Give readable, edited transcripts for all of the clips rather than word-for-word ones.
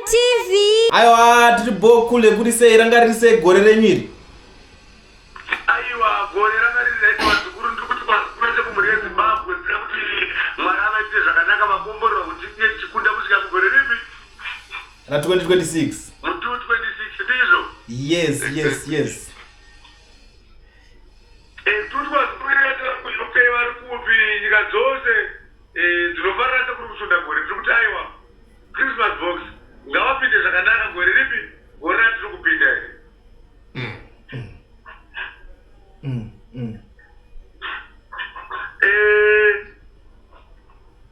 TV. Aiwa tiri bokule kuti sei rangarise gore renyiri. Aiwa gore rangarise wazukuru ndikuti kwese kumureza Zimbabwe kuti mwana avaite zvakanaka makomborwa kuti chikunda kusvika mugore ripi? Na 2026. Mu 2026 ndizvo? Yes. Tutwazikuita kushokei vari kupi nyika dzose dzinofarira sekuri kusunda gore tiri kuti aiwa Christmas box ngavapinde zvakanaka gore ripi? Gore ratiri kupinda here.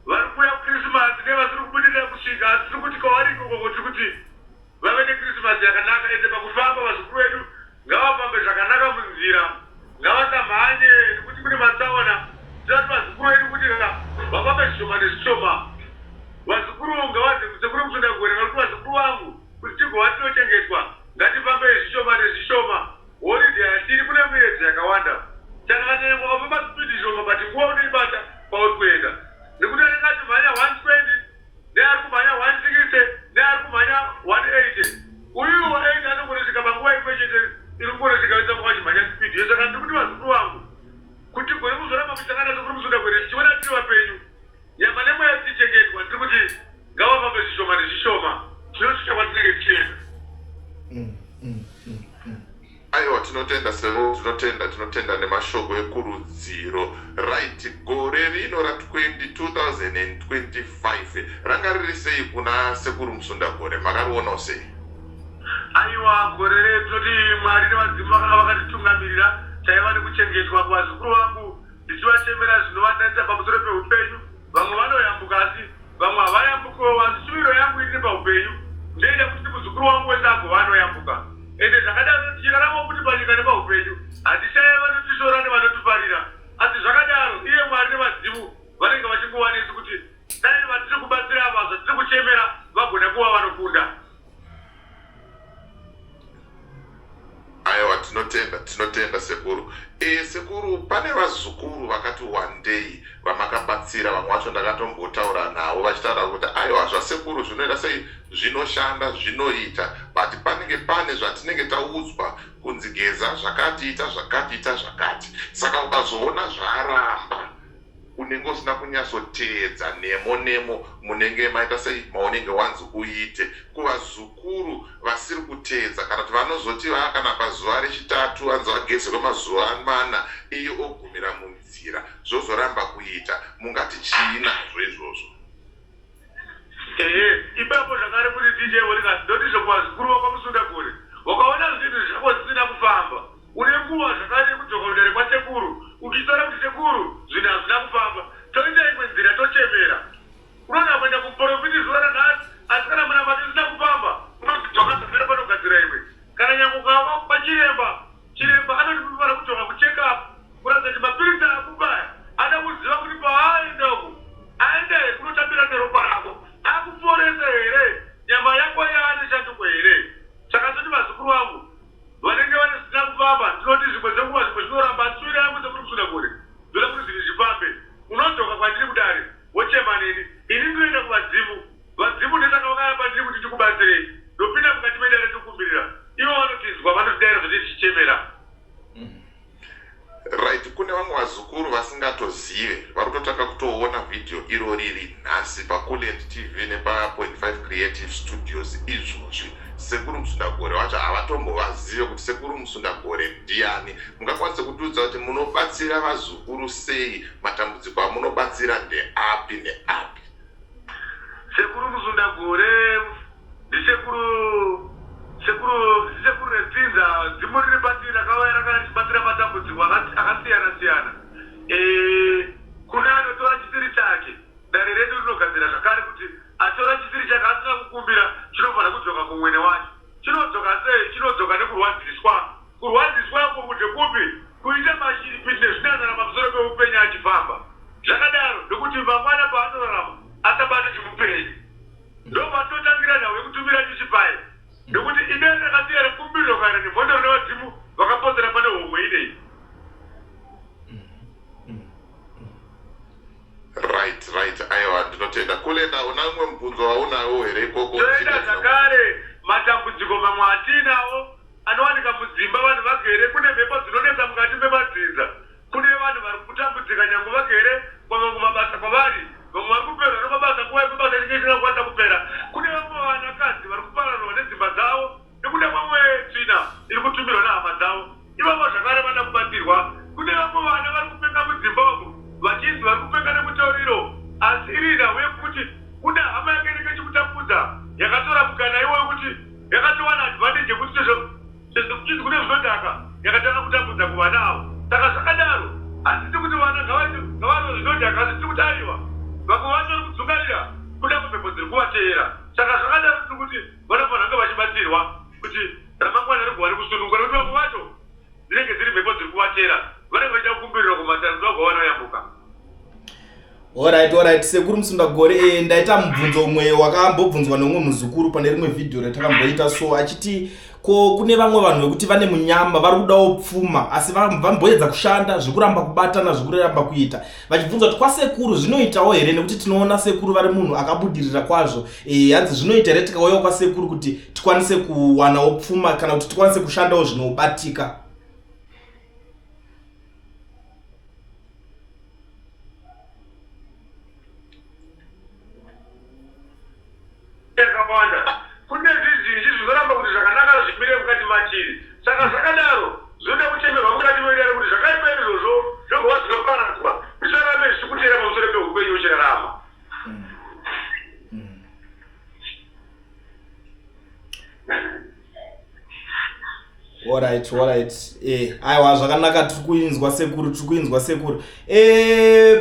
Vari kuuya kuChristmas nevasiri kubudira kusvika asi tiri kuti kwavari ikoko tiri kuti vave neChristmas yakanaka ende pakufamba vazukuru vedu ngavafambe zvakanaka munzira ngavasamhanye nekuti kune matsaona tisati vazukuru vedu kuti vafambe zvishoma nezvishoma vazukuru ngavasekuri kusunda gore nokuti vazukuru vangu kuti tigova tinochengetwa ngatifambe zvishoma nezvishoma horidhe hatiri kune mwedzi yakawanda saka kana mwakafamba spidi shoma but nguva unoibata kwauri kuenda nekuti anenge achimhanya 120 neari kumhanya 160 neari kumhanya 180 uyu 8 anogonosvika panguva imwe chete iri kugonosvika vesa kwachimhanya spidi yo saka ndiri kuti vazukuru vangu kuti gore kuzoramba kuchangana sekuri kusunda gore tichiona tiri vapenyu nyama nemweya tichichengetwa ndiri kuti ngavafambe zvishoma nezvishoma tinosvika kwatinenge tichienda. Aiwa tinotenda nemashoko ekurudziro. Right, gore rino ra2025 ranga riri sei kuna sekuru musunda gore, makariona sei? Aiwa gore redu toti Mwari nevadzimu vakatitungamirira taiva nekuchengetwa kuvazukuru vangu ndichivachemera zvinovandanisa pamusoro peupenyu. Vamwe vanoyambuka asi vamwe havayambukawo asi shuviro yangu iri paupenyu ndoita kuti muzukuru wangu wese agova anoyambuka ende zvakadaro tichirarama kuti panyika nepaupenyu hatishaya vanotishora nevanotifarira asi zvakadaro iye Mwari nevadzimu vanenge vachingova nesu kuti dai vatiri kubatsira ava zvatiri kuchemera vagona kuva vanokunda. Aiwa tinotenda sekuru. Sekuru pane vazukuru vakati wandei vamakabatsira vamwe vacho ndakatombotaura navo vachitaura kuti aiwa zvasekuru zvinoita sei zvinoshanda zvinoita but panenge pane zvatinenge taudzwa kunzi geza zvakati saka ukazoona zvaramba unenge usina kunyatsoteedza nemo munenge maita sei maunenge wanzi uite kuvazukuru vasiri kuteedza kana kuti vanozoti kana pazuva rechitatu anzi vageze kwemazuva 4 iye ogumira munzira zvozoramba kuita mungati chii nazvo izvozvo? Ipapo zvakare kuti DJ Wolingasi ndoti zvokuvazukuru vakwamusunda gore wakaona zvinhu zvako zvisina kufamba une nguva zvakare yekudzokorera kwasekuru uchisara kuti sekuru zvinhu hazvina kufamba toita imwe nzira tochemera unoda kuenda kuprofiti zuva ranhasi asi kana muna mati zvisina kufamba unodzoka zvakare panogadzira imwe kana nyangwe ukava pachiremba anotifanira kudzoka kuchekapu kuratidza kuti mapirisi akubaya ada kuziva kuti paaenda uku aenda here kunotambira neropa rako akuporesa here nyama yako yaane shanduko here saka toti vazukuru vangu vanenge vane zvisina kufamba ndinoti zvimwe zenguva zvimwe zvinoramba shure yangu sekuri kusunda gore ndoda kuti zvinhu zvifambe unodzoka kwandiri kudare wochema neni ini ndinoenda kuvadzimu ndesaka vakaya pandiri kuti tikubatsirei ndopinda mukati medare tikukumbirira ivo vanotizwa vanotidaira zvoti tichichemera. Right, kune vamwe vazukuru vasingatozive vari kutotanga kutoona vhidhiyo irori nhasi paCoolant TV nepa.5 Creative Studios izvozvi sekuru musunda gore vacho havatombovazive kuti sekuru musunda gore ndiani. Mungakwanisa kutiudza kuti munobatsira vazukuru sei, matambudziko amunobatsira ndeapi neapi? Sekuru musunda gore ndisekuru retsinza dzimu riri pasi rakauya rakatibatsira matambudziko akasiyana-siyana. Kune anotora chisiri chake dare redu rinogadzira zvakare kuti atora chisiri chake asina kukumbira chinofanira kudzoka kumwene wacho. Chinodzoka sei? Chinodzoka nekurwadziswa. Kurwadziswako kuti kupi kuita mashiripi nezvinanana pamusoro peupenyu achifamba. Zvakadaro ndokuti mangwana paanorarama asabata chimupenyu. Ndopano matambudziko mamwe atinawo anowanika mudzimba vanhu vagere. Kune mhepo dzinonetsa mukati memadzinza, kune vanhu vari kutambudzika nyange vagere kwamwe kumabasa kwavari, vamwe vari kupera nomabasa kuva mabasa inenge isingakwanisa kupera. Kune vamwe vanakadzi vari kupararwa nedzimba dzavo nekuda kwamwe tsvina iri kutumirwa nehama dzavo, ivavo zvakare vada kubatsirwa. Kune vamwe vana vari kupenga mudzimba umu vachinzi vari kupenga nemutauriro, asi iri nhau yekuti kuna hama yake inenge ichikutambudza yakatora mukana iwoyo kuti yakatowana advantage yekuti sezvekuti kune zvinodhaka yakatanga kutambudza kuvana avo. Saka zvakadaro hatisi kuti vana ngavano zvinodhaka, asi tiri kuti aiwa vamwe vacho vari kudzungarira kuda kumhepo dziri kuvateera. Saka zvakadaro tiri kuti vanofanira kunge vachibatsirwa kuti ramangwana rigova rikusununguka, nekuti vamwe vacho dzinenge dziri mhepo dziri kuvateera vanenge vachida kukumbirira kumatanzwa kwavanoyambuka. Alright, Sekuru Musundagore, ndaita mubvunzo umwe wakambobvunzwa neumwe muzukuru pane rimwe video ratakamboita, so achiti ko kune vamwe vanhu vekuti vane munyama vari kudawo pfuma asi vamboedza kushanda zvekuramba kubatana zvekuramba kuita, vachibvunza kuti kwasekuru zvinoitawo here, nekuti tinoona sekuru vari munhu akabudirira kwazvo. Hanzi zvinoita here tikauyawo kwasekuru kuti tikwanise kuwanawo pfuma kana kuti tikwanise kushandawo zvinobatika? Kune zvizhinji zvinoramba kuti zvakanaka zvimire mukati machiri. Saka zvakadaro zvinoda kutemerwa mukati meirare kuti zvakaitwa izvozvo zvogova zvinoparadzwa, zvisarambe zvichikutera pamusoro peupenyu uchirarama. Alright. Aiwa zvakanaka, tikuinzwa sekuru.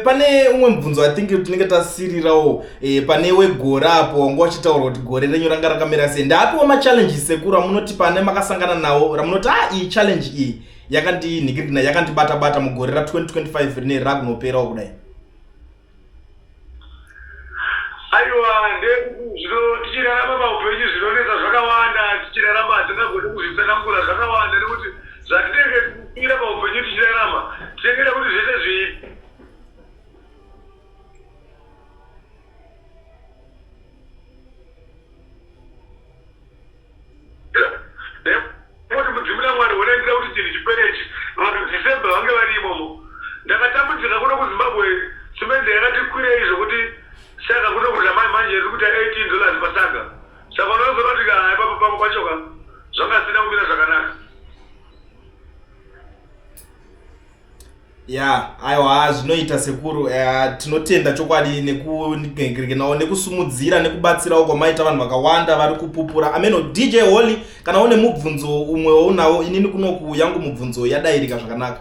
Pane umwe mubvunzo I think tinenge tasirirawo pane wegore apo wanga wachitaura kuti gore renyu ranga rakamira sei. Ndapiwa machallenges sekuru amunoti pane makasangana nawo ramunoti iyi challenge iyi yakandinhikirina yakandibata mugore ra2025 rine rakunoperawo kudai? Aiwa tichirarama paupenyu zvinonetsa zvakawanda, tichirarama hatingagoni kuzvitsanangura zvakawanda, nekuti zvatinenge tichira paupenyu tichirarama tinengeda kuti zvese zviipi. Nekuti mudzimira Mwari unoendera kuti chinhu chiperechi vanhu December vange vari imomo. Ndakatambudzika kuno kuZimbabwe, simende yakatikwirei zvokuti saka kuno kudya manje iri kuita $18 pasaga. Saka unozoona kuti ipapo papo kwachoka zvangasina kumira zvakanaka. Aiwa zvinoita sekuru. Tinotenda chokwadi nekugengeranawo nekusumudzira nekubatsirawo kwamaita vanhu vakawanda vari kupupura. Ameno DJ Holly, kana une mubvunzo umwe waunawo, inini kunoku yangu mubvunzo yadairika zvakanaka.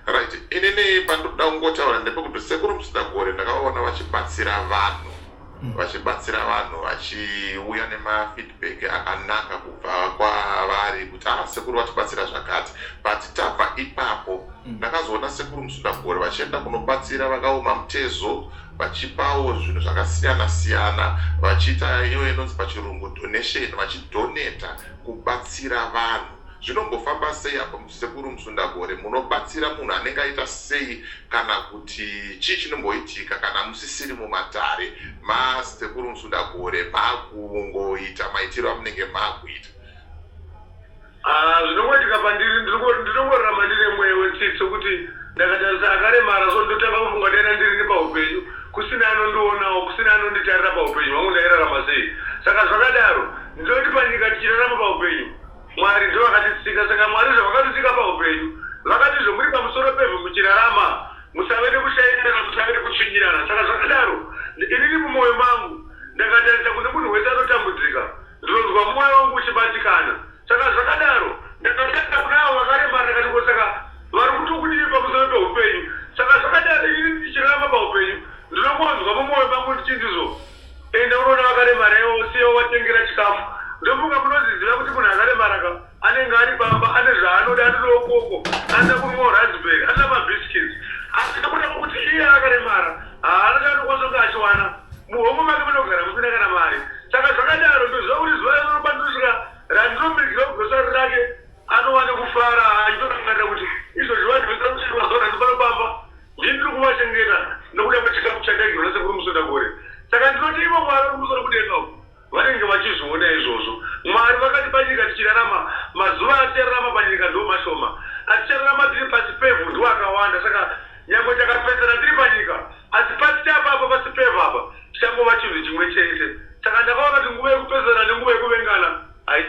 Right, inini pandoda kungotaura ndepekuti Sekuru Musundagore ndakaona vachibatsira vanhu vachiuya nemafeedback akanaka kubva kwavari kuti sekuru vatibatsira zvakati, but tabva ipapo ndakazoona Sekuru Musundagore vachienda kunobatsira vakaoma mutezo, vachipawo zvinhu zvakasiyana-siyana, vachiita iyo inonzi pachirungu donation, vachidoneta kubatsira vanhu. Zvinombofamba sei apa Sekuru Musundagore? Munobatsira munhu anenge aita sei, kana kuti chii chinomboitika kana musisiri mumatare Sekuru Musundagore makungoita maitiro amunenge makuita? Zvinongoitika pandiri ndinongorarama ndine mweya wetsitsi kuti ndakatarisa akaremara so ndotanga kufunga ndaenda ndiri paupenyu kusina anondionawo, kusina anonditarira paupenyu vangu ndairarama sei. Saka zvakadaro ndinoti panyika tichirarama paupenyu Mwari ndiwo vakatitsika. Saka Mwari zvavakatitsika paupenyu vakati zvomuri pamusoro pevhu muchirarama musave nekushairana, musave nekutsvinyirana. Saka zvakadaro inini mumwoyo mangu ndakatarisa kune munhu wese anotambudzika, ndinonzwa mwoyo wangu uchibatikana. Saka zvakadaro ndakatanga kunavo vakaremara ndikati saka vari kutokudii pamusoro peupenyu. Saka zvakadaro inini ndichirarama paupenyu ndinongonzwa mumwoyo mangu ndichinzizvo enda unoona vakaremara ivo siyo watengera chikafu. Ndofunga munoziziva kuti munhu akaremaraka anenge ari pamba, ane zvaanoda, anoda ukoko, anoda kunwa raspberry, anoda mabhiskits, asi nekuda kuti iye akaremara haana chaanokwanisa kunge achiwana muhomwe make munogara musina kana mari. Saka zvakadaro ndoziva kuti zuva rinopandusvika randinomirigira kugosari rake anowane kufara achitorangarira kuti izvozvi vanhu vesarushirwa zvaona ndipanopamba ndindiri kuvachengeta nokuda kwechikafu chandagirwa naSekuru Musundagore. Saka ndinoti ivo Mwari uri kumusoro kudenga vanenge vachizviona mazuva achererama panyika ndo mashoma, achererama tiri pasi pevhu ndo akawanda. Saka nyangwe takapedzera tiri panyika asi pasi chapapa pasi pevhu apa changova chinhu chimwe chete. Saka ndakaona kuti nguva yekupedzera nenguva yekuvengana hai